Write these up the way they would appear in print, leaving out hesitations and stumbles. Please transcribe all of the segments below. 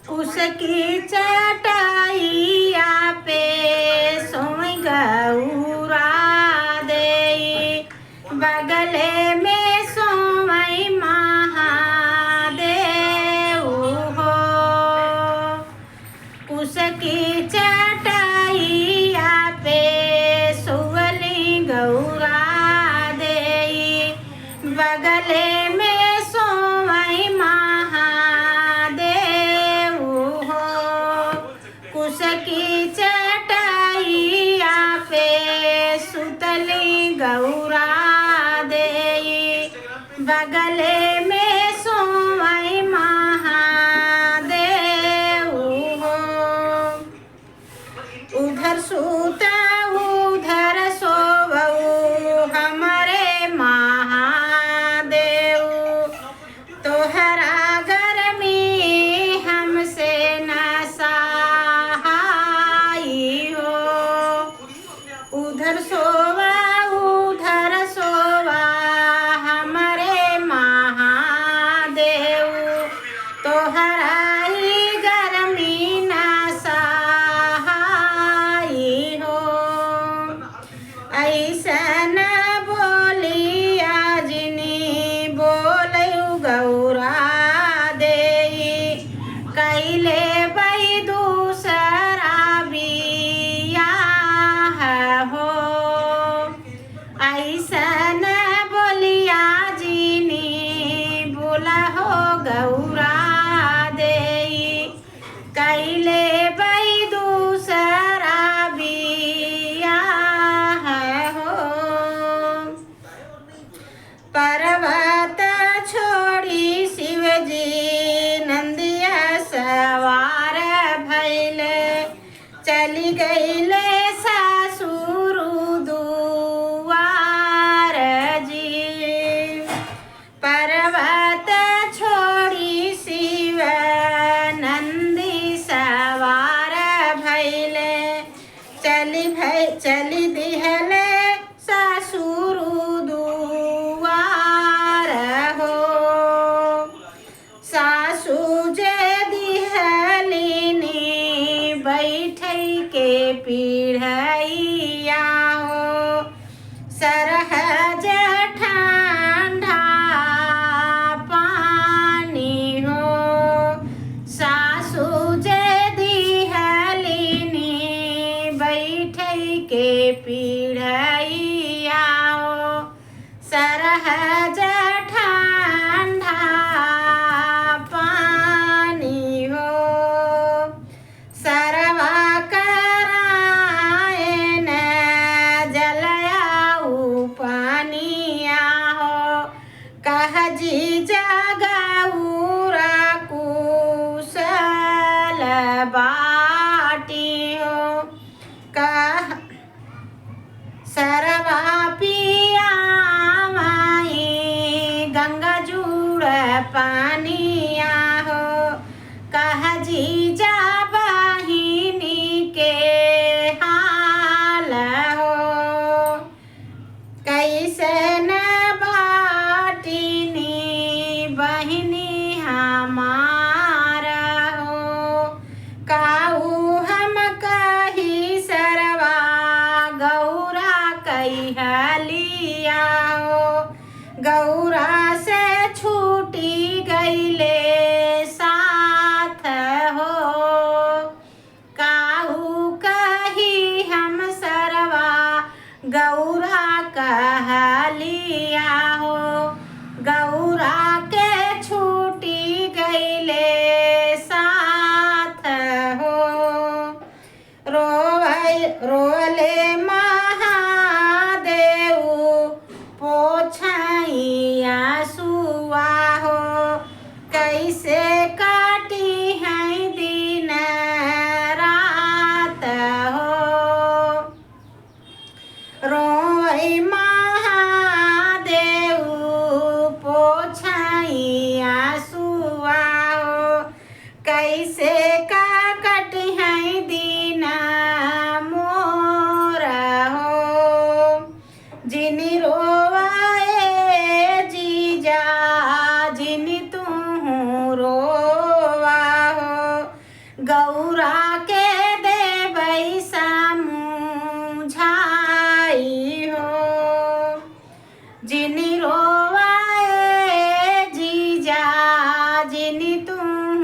उसकी चटाइया पे सोई गौरा दे, बगले में सोई महादेव हो। उसकी चटाइया पे सुवली गौरा दे, बगले में सोई महादेव हो। उसकी चटाइया पे सुतली गौरा दे, बगले में सोई महादेव हो। उधर सूता उधर सोवऊ हमारे महादेव, तोहरा गर्मी हमसे न सहाई हो। उधर सोवा हमारे महादेव, तोहरा ही गर्मी न सहाई हो। ऐसन बोलिया जिनी बोलऊ गौरा दे, कैले बई दूसरा बियाह हो। ऐसन बोलिया जिनी बोला हो गौरा दे, कैले बई दूसरा बियाह हो। पर्वत छोड़ी शिवजी नंदिया सवार भैले, चली गईले सासुर दुआर जी। पर्वत छोड़ी शिव नंदी सवार भैले, चली दिहले सासुर दुआर हो। सासू जे दिहलिनी बैठै के पीढ़ैया हो, सरहज ठंडा पानी हो। सासू जे दिहलिनी बैठै के पीढ़ैया हो, सरहज ठंडा पानी हो। सरवा करायन जलयाऊ पानिया हो, कह जी जगऊरा कुशल बाटी हो। कह सरवा पिया माई गंगा जुड़ पानिया हो, कह जी जा बहिनी के हाल हो। कैसे न बाटिनी बहिनी हमारा हो, काऊ हम कही सरवा गौरा कहलिया हो। गौरा से छूटी गईले साथ हो, काऊ कही हम सरवा गौरा कहलिया हो। गौरा के छूटी गईले साथ हो। रोले महादेव पोछैया सुआ हो, कैसे काटी है दिन रात हो। रोई महादेव पोछैया सुआ हो, कैसे का कटी है दिन मोर हो। जिनी रोवाए जीजा जिनी तू रोवा हो, गौरा के देबै समझाई हो। जिनी रोवाए जीजा जिनी तुम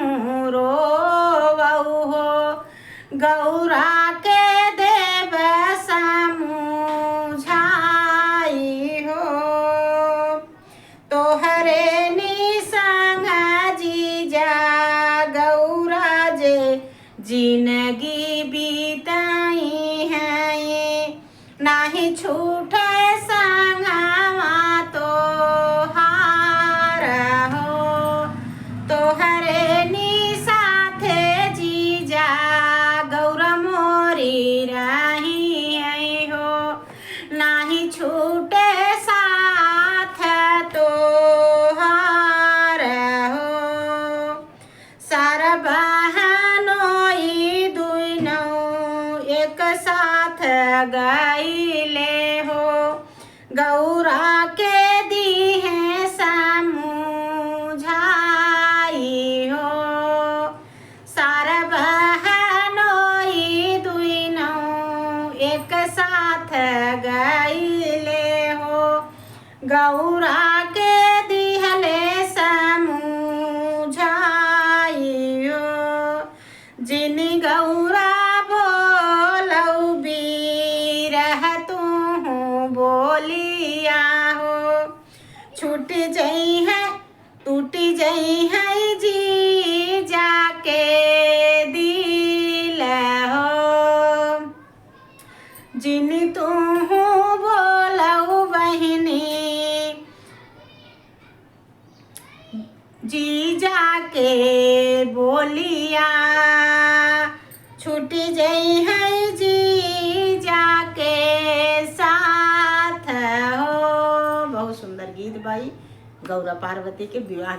रोवऊ हो, गौरा के देव समझाई हो। तोहरे निसंग जीजा गौरा जे जिंदगी बीताई है, नाही छूटे संगवा तोहार हो। तोहरे नि साथे जीजा गौरा मोरी रही हो, नाही छूटे साथ तोहार हो। सारा बहनोई दुनो एक साथ गईले हो, गौरा के दी है समझाई हो। सारा बहनोई दुनो एक साथ गईले हो, गौरा के दिहले समझाई हो। जिनी गौरा बोलऊ बीरह तू बोलिया हो, छूट जई है टूट जई है जी जाके दिल हो। जिन तू बोलऊ बहिनी जी जाके बोलिया, छूट जई है जी जाके साथ हो। बहुत सुंदर गीत भाई गौरा पार्वती के विवाह।